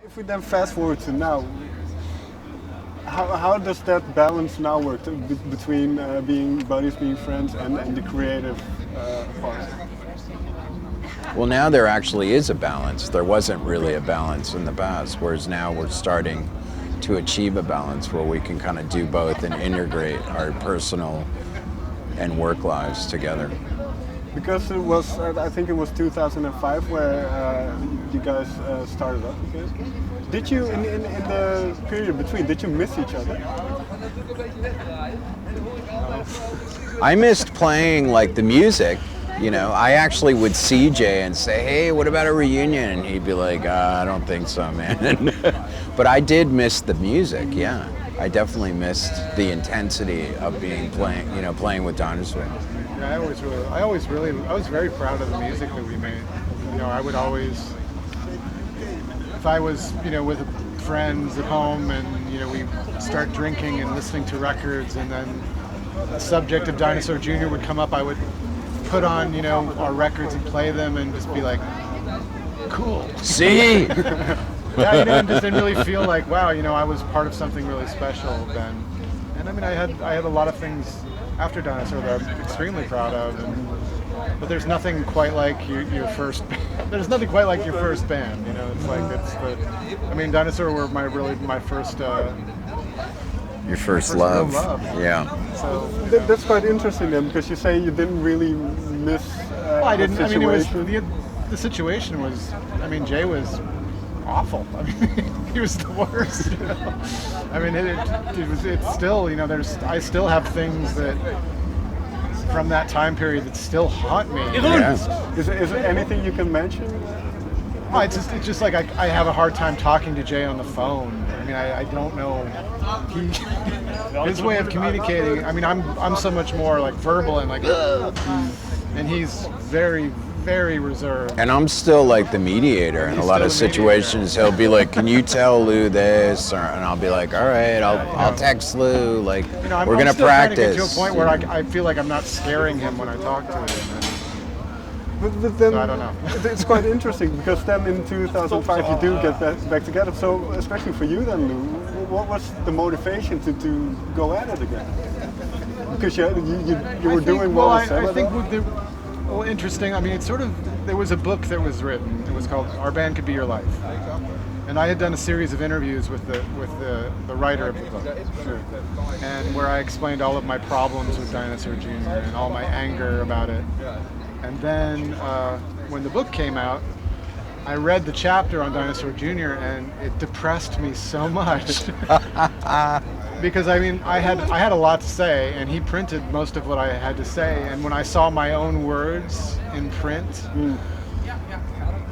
If we then fast forward to now, how does that balance now work between being buddies, being friends, and the creative part? Well, now there actually is a balance. There wasn't really a balance in the past, whereas now we're starting to achieve a balance where we can kind of do both and integrate our personal and work lives together. Because it was, I think it was 2005 where you guys started up again. Did you, in the period between, did you miss each other? I missed playing like the music. You know, I actually would see Jay and say, hey, what about a reunion? And he'd be like, I don't think so, man. But I did miss the music, yeah. I definitely missed the intensity of playing with Dinosaur. Yeah, I was very proud of the music that we made. You know, I would always, if I was, with friends at home and, we start drinking and listening to records, and then the subject of Dinosaur Jr. would come up, I would put on, our records and play them and just be like, cool. See? Yeah, and just didn't really feel like, wow, I was part of something really special then. And I mean, I had a lot of things after Dinosaur that I'm extremely proud of, but there's nothing quite like your first. There's nothing quite like your first band, It's like Dinosaur were my first. Your first love. Yeah. So that's quite interesting then, because you say you didn't really miss. Well, I didn't. The situation. The situation was. Jay was awful. He was the worst. It's still. I still have things that from that time period that still haunt me. Yeah. Is there anything you can mention? Oh, it's just like I have a hard time talking to Jay on the phone. I don't know. His way of communicating. I'm so much more like verbal and like, and he's very, very reserved. And I'm still like the mediator in a lot of situations. He'll be like, "Can you tell Lou this?" And I'll be like, "All right, I'll text Lou. Like, we're gonna still practice." Trying to get to a point where I feel like I'm not scaring him when I talk to him. But then So I don't know. It's quite interesting, because then in 2005 you do get back together. So especially for you then, Lou, what was the motivation to go at it again? Because you were doing well. I think interesting. It's sort of, there was a book that was written. It was called "Our Band Could Be Your Life," and I had done a series of interviews with the writer of the book, and where I explained all of my problems with Dinosaur Jr. and all my anger about it. And then when the book came out, I read the chapter on Dinosaur Jr. and it depressed me so much. Because I had a lot to say, and he printed most of what I had to say, and when I saw my own words in print,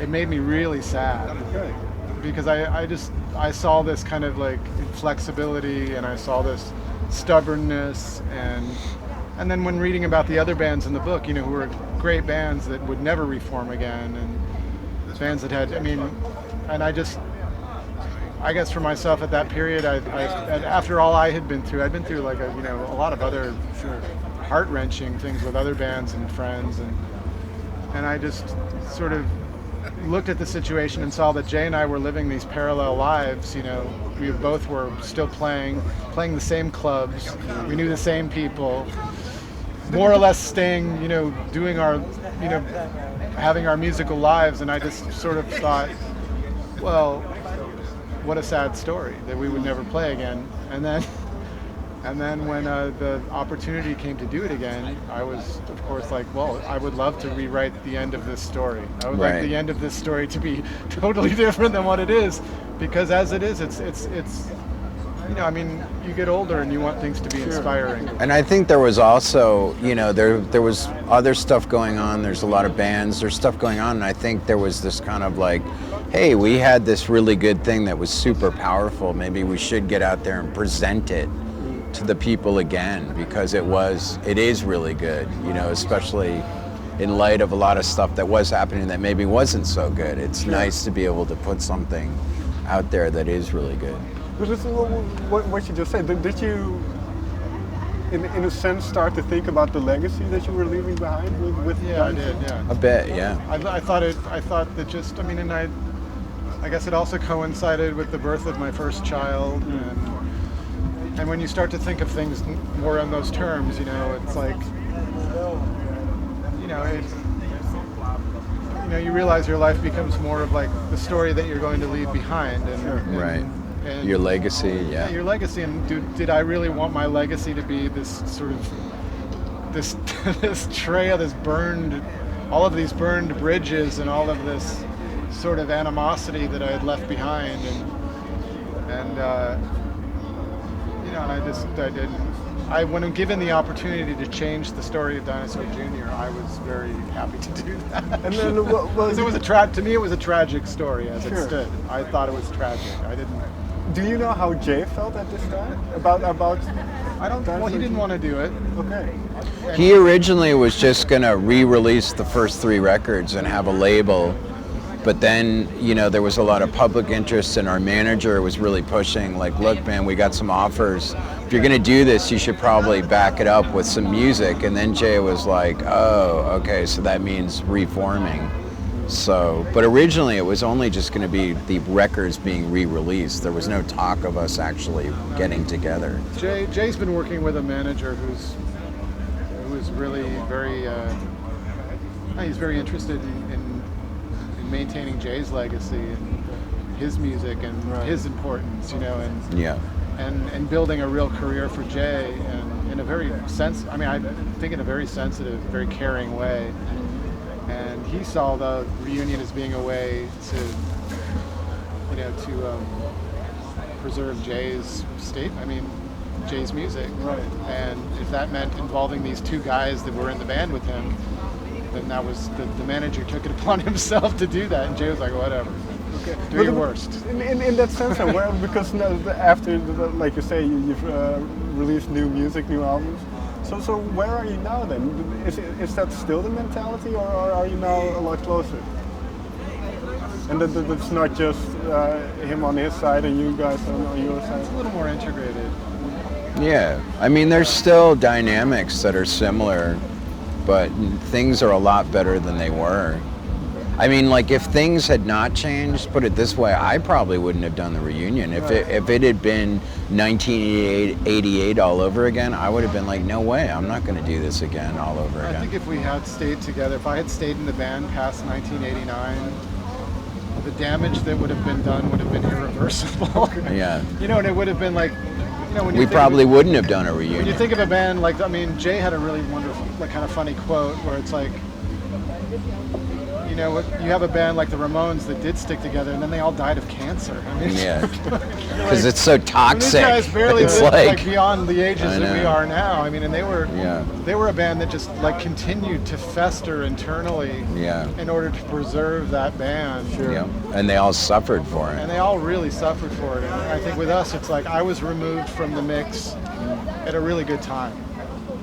it made me really sad. Because I saw this kind of like inflexibility, and I saw this stubbornness, and then when reading about the other bands in the book, who were great bands that would never reform again, and bands that had, and I guess for myself at that period, after all I had been through, I'd been through like a lot of other heart-wrenching things with other bands and friends, and I just sort of looked at the situation and saw that Jay and I were living these parallel lives. We both were still playing the same clubs, we knew the same people, more or less staying, doing our, having our musical lives, and I just sort of thought, well, what a sad story that we would never play again. And then when the opportunity came to do it again, I was, of course, like, well, I would love to rewrite the end of this story. I would like the end of this story to be totally different than what it is, because as it is, it's you get older and you want things to be inspiring. And I think there was also, there was other stuff going on. There's a lot of bands. There's stuff going on, and I think there was this kind of like, hey, we had this really good thing that was super powerful. Maybe we should get out there and present it to the people again, because it is really good, especially in light of a lot of stuff that was happening that maybe wasn't so good. It's nice to be able to put something out there that is really good. What you just said, did you, in a sense, start to think about the legacy that you were leaving behind with Yeah, I did, yeah. A bit, yeah. I thought that just, and I guess it also coincided with the birth of my first child, and when you start to think of things more on those terms, you know, it's like, you know, you realize your life becomes more of like the story that you're going to leave behind, and Right. And your legacy, yeah. Your legacy, and did I really want my legacy to be this sort of this this trail, this burned, all of these burned bridges, and all of this sort of animosity that I had left behind, and you know, and I didn't. When I'm given the opportunity to change the story of Dinosaur Jr., I was very happy to do that. And then, it was to me, it was a tragic story as it stood. I thought it was tragic. I didn't. Do you know how Jay felt at this time about? I don't. Well, he didn't want to do it. Okay. He originally was just gonna re-release the first 3 records and have a label, but then, you know, there was a lot of public interest, and our manager was really pushing, like, look, man, we got some offers. If you're gonna do this, you should probably back it up with some music. And then Jay was like, oh, okay, so that means reforming. So, but originally it was only just going to be the records being re-released. There was no talk of us actually getting together. Jay's been working with a manager who is really very, he's very interested in maintaining Jay's legacy and his music and his importance, you know, and building a real career for Jay, and in a very I think in a very sensitive, very caring way. And he saw the reunion as being a way to, you know, to preserve Jay's Jay's music. Right. And if that meant involving these 2 guys that were in the band with him, then that was the manager took it upon himself to do that. And Jay was like, whatever. Okay. Do your worst. In that sense, well, because after, like you say, you've released new music, new albums. So where are you now then? Is that still the mentality, or are you now a lot closer? And that it's not just him on his side and you guys on your side? It's a little more integrated. Yeah, I mean, there's still dynamics that are similar, but things are a lot better than they were. I mean, like, if things had not changed, put it this way, I probably wouldn't have done the reunion. If it had been 1988 all over again, I would have been like, no way, I'm not going to do this again all over again. I think if we had stayed together, if I had stayed in the band past 1989, the damage that would have been done would have been irreversible. Yeah. You know, and it would have been like, you know, when we probably wouldn't have done a reunion. When you think of a band like, I mean, Jay had a really wonderful, like, kind of funny quote where it's like, you know, you have a band like the Ramones that did stick together, and then they all died of cancer. I mean, yeah, because it's so toxic. These guys barely it's lived like beyond the ages that we are now. I mean, and they were a band that just like continued to fester internally in order to preserve that band. Sure. Yeah, and they all suffered for it. And they all really suffered for it. And I think with us, it's like I was removed from the mix at a really good time,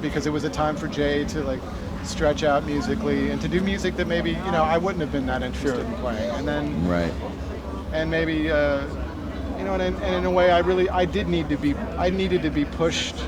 because it was a time for Jay to like stretch out musically and to do music that maybe, you know, I wouldn't have been that interested in playing. And then and maybe you know, and in a way I needed to be pushed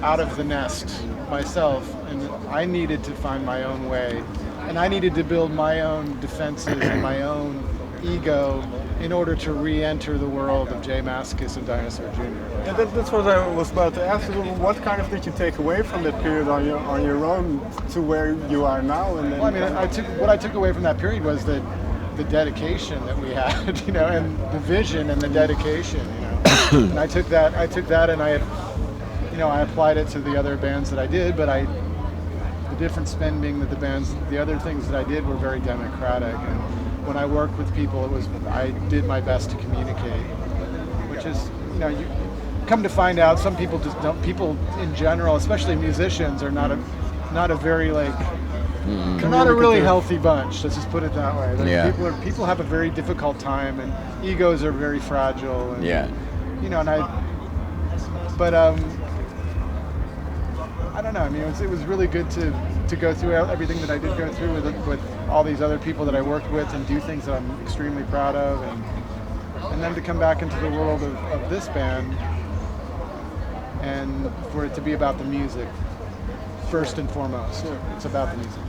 out of the nest myself, and I needed to find my own way, and I needed to build my own defenses and my own ego in order to re-enter the world of Jay Mascis and Dinosaur Jr. Yeah, that's what I was about to ask. What kind of did you take away from that period on your own to where you are now? And then, well, I mean, what I took away from that period was the dedication that we had, you know, and the vision and the dedication, you know. And I took that and I had, you know, I applied it to the other bands that I did, but the different spin being that the other things that I did were very democratic. And when I worked with people, I did my best to communicate, which is, you know, you come to find out some people just don't. People in general, especially musicians, are not a very like. They're not a really healthy bunch. Let's just put it that way. People have a very difficult time, and egos are very fragile. And, you know, but I don't know. I mean, it was really good to go through everything that I did go through with all these other people that I worked with and do things that I'm extremely proud of, and then to come back into the world of this band and for it to be about the music first and foremost. It's about the music.